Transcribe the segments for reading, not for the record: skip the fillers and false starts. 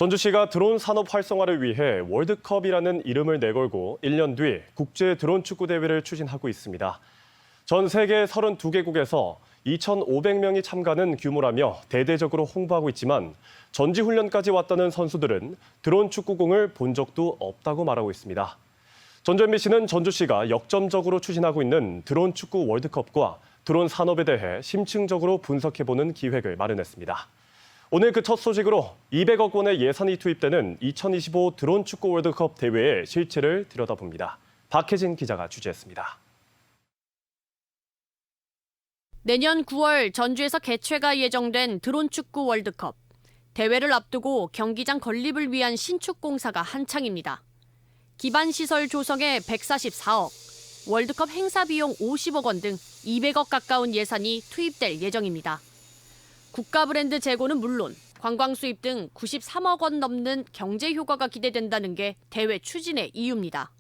전주시가 드론 산업 활성화를 위해 월드컵이라는 이름을 내걸고 1년 뒤 국제 드론 축구 대회를 추진하고 있습니다. 전 세계 32개국에서 2,500명이 참가하는 규모라며 대대적으로 홍보하고 있지만 전지훈련까지 왔다는 선수들은 드론 축구공을 본 적도 없다고 말하고 있습니다. 전주 MBC는 전주시가 역점적으로 추진하고 있는 드론 축구 월드컵과 드론 산업에 대해 심층적으로 분석해보는 기획을 마련했습니다. 오늘 그 첫 소식으로 200억 원의 예산이 투입되는 2025 드론 축구 월드컵 대회의 실체를 들여다봅니다. 박혜진 기자가 취재했습니다. 내년 9월 전주에서 개최가 예정된 드론 축구 월드컵. 대회를 앞두고 경기장 건립을 위한 신축 공사가 한창입니다. 기반 시설 조성에 144억, 월드컵 행사 비용 50억 원 등 200억 가까운 예산이 투입될 예정입니다. 국가 브랜드 재고는 물론 관광 수입 등 93억 원 넘는 경제 효과가 기대된다는 게 대회 추진의 이유입니다.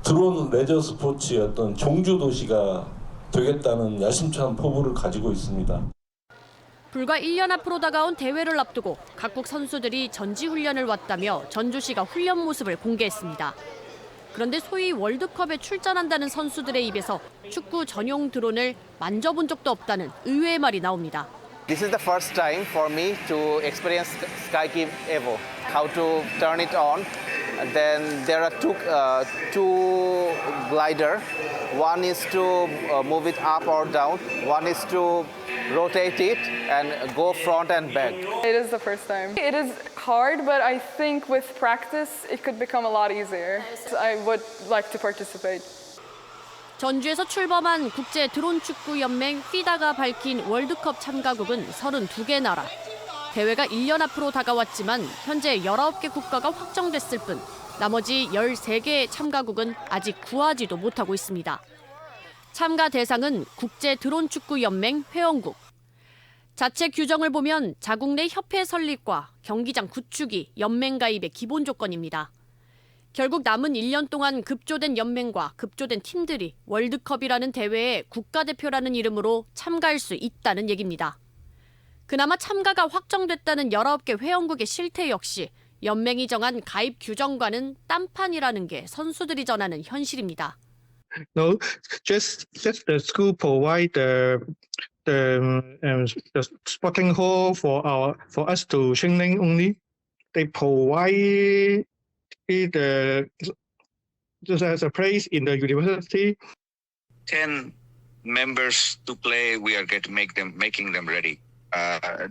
드론 레저 스포츠의 어떤 종주 도시가 되겠다는 야심찬 포부를 가지고 있습니다. 불과 1년 앞으로 다가온 대회를 앞두고 각국 선수들이 전지훈련을 왔다며 전주시가 훈련 모습을 공개했습니다. 그런데 소위 월드컵에 출전한다는 선수들의 입에서 축구 전용 드론을 만져본 적도 없다는 의외의 말이 나옵니다. This is the first time for me to experience SkyKeep Evo. How to turn it on. And then there are two glider. One is to move it up or down. One is to rotate it and go front and back. It is the first time. It is hard, but I think with practice it could become a lot easier. I would like to participate. 전주에서 출범한 국제 드론 축구 연맹 FIDA가 밝힌 월드컵 참가국은 32개 나라. 대회가 1년 앞으로 다가왔지만 현재 19개 국가가 확정됐을 뿐 나머지 13개의 참가국은 아직 구하지도 못하고 있습니다. 참가 대상은 국제 드론 축구 연맹 회원국. 자체 규정을 보면 자국 내 협회 설립과 경기장 구축이 연맹 가입의 기본 조건입니다. 결국 남은 1년 동안 급조된 연맹과 급조된 팀들이 월드컵이라는 대회에 국가대표라는 이름으로 참가할 수 있다는 얘기입니다. 그나마 참가가 확정됐다는 19개 회원국의 실태 역시 연맹이 정한 가입 규정과는 딴판이라는 게 선수들이 전하는 현실입니다. No, just the school provide the sporting hall for us to training only. They provide just a place in the university. 10 members to play. We are making them ready.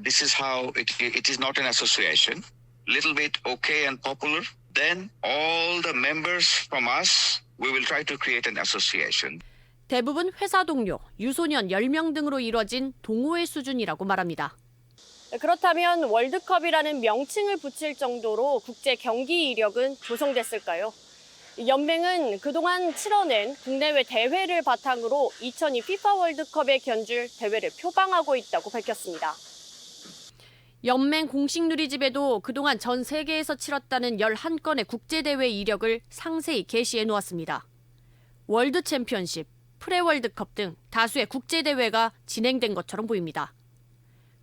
This is how it is not an association. Little bit okay and popular. Then all the members from us, we will try to create an association. 대부분 회사 동료, 유소년 10명 등으로 이뤄진 동호회 수준이라고 말합니다. 그렇다면 월드컵이라는 명칭을 붙일 정도로 국제 경기 이력은 조성됐을까요? 연맹은 그동안 치러낸 국내외 대회를 바탕으로 2002 FIFA 월드컵에 견줄 대회를 표방하고 있다고 밝혔습니다. 연맹 공식 누리집에도 그동안 전 세계에서 치렀다는 11건의 국제대회 이력을 상세히 게시해 놓았습니다. 월드 챔피언십, 프레 월드컵 등 다수의 국제대회가 진행된 것처럼 보입니다.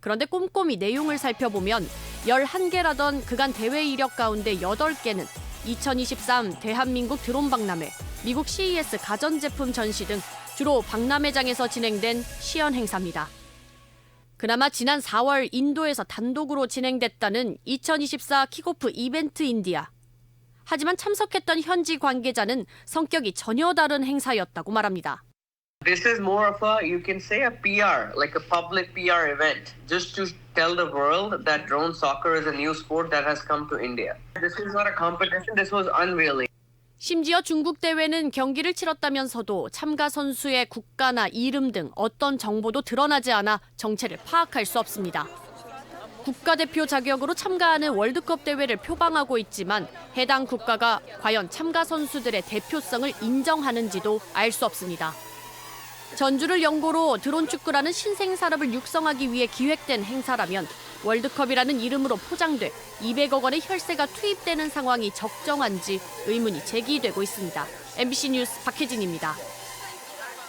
그런데 꼼꼼히 내용을 살펴보면 11개라던 그간 대회 이력 가운데 8개는 2023 대한민국 드론 박람회, 미국 CES 가전제품 전시 등 주로 박람회장에서 진행된 시연 행사입니다. 그나마 지난 4월 인도에서 단독으로 진행됐다는 2024 킥오프 이벤트 인디아. 하지만 참석했던 현지 관계자는 성격이 전혀 다른 행사였다고 말합니다. This is more of a, you can say, a PR, like a public PR event, just to tell the world that drone soccer is a new sport that has come to India. This was not a competition, this was unveiling. 심지어 중국 대회는 경기를 치렀다면서도 참가 선수의 국가나 이름 등 어떤 정보도 드러나지 않아 정체를 파악할 수 없습니다. 국가대표 자격으로 참가하는 월드컵 대회를 표방하고 있지만 해당 국가가 과연 참가 선수들의 대표성을 인정하는지도 알 수 없습니다. 전주를 연고로 드론 축구라는 신생 산업을 육성하기 위해 기획된 행사라면 월드컵이라는 이름으로 포장돼 200억 원의 혈세가 투입되는 상황이 적정한지 의문이 제기되고 있습니다. MBC 뉴스 박혜진입니다.